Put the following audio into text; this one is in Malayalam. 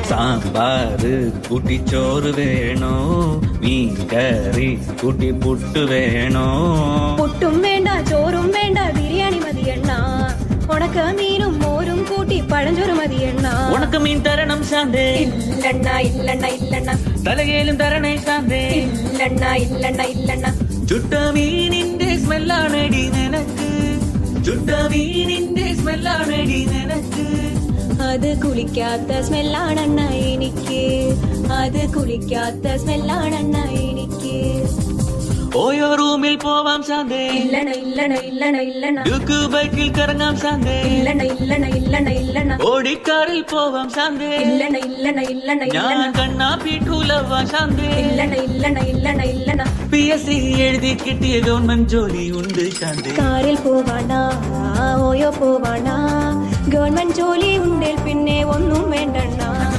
സാമ്പാറ് കൂട്ടി ചോറ് വേണോ മീൻ കറി കൂട്ടി പുട്ട് വേണോ പുട്ടും വേണ്ട ചോറും വേണ്ട ബിരിയാണി മതിയെണ്ണ ഉണക്ക മീനും മോരും കൂട്ടി പഴഞ്ചോറ് മതിയെണ്ണ ഉണക്ക മീൻ തരണം ശാന്തേ ഇല്ലണ്ണ ഇല്ലണ്ണ ഇല്ലണ്ണ തലകേലും തരണേ ശാന്തേ ഇല്ലണ്ണ ഇല്ലണ്ണ ഇല്ലണ്ണ ചുട്ട മീനിന്റെ സ്മെല്ലാണടി നിനക്ക് ചുട്ട മീനിന്റെ സ്മെല്ലാണടി നിനക്ക് അത് കുളിക്കാത്ത സ്മെല്ലാണെണ്ണ എനിക്ക് അത് കുളിക്കാത്ത സ്മെല്ലാണെണ്ണ എനിക്ക് ഓയോ റൂമിൽ പോവാം ശാന്തേ ഇല്ലണ ഇല്ലണ ഇല്ലണ ഇല്ലണ ഡ്യൂക്ക് ബൈക്കിൽ കറങ്ങാം ശാന്തേ ഇല്ലണ ഇല്ലണ ഇല്ലണ ഇല്ലണ ഓടിക്കാറിൽ പോവാം ശാന്തേ ഇല്ലണ ഇല്ലണ ഇല്ലണ ഞാൻ ഇല്ലണ കണ്ണാ പീഠൂലവാ ശാന്തേ ഇല്ലണ ഇല്ലണ ഇല്ലണ ഇല്ലണ PSC എഴുതി കിട്ടിയ ഗവൺമെന്റ് ജോലി ഉണ്ട് ശാന്തേ കാറിൽ പോവാണ ഓയോ പോവാണ ഗവൺമെന്റ് ജോലി ഉണ്ടേൽ പിന്നെ ഒന്നും വേണ്ടണ്ണ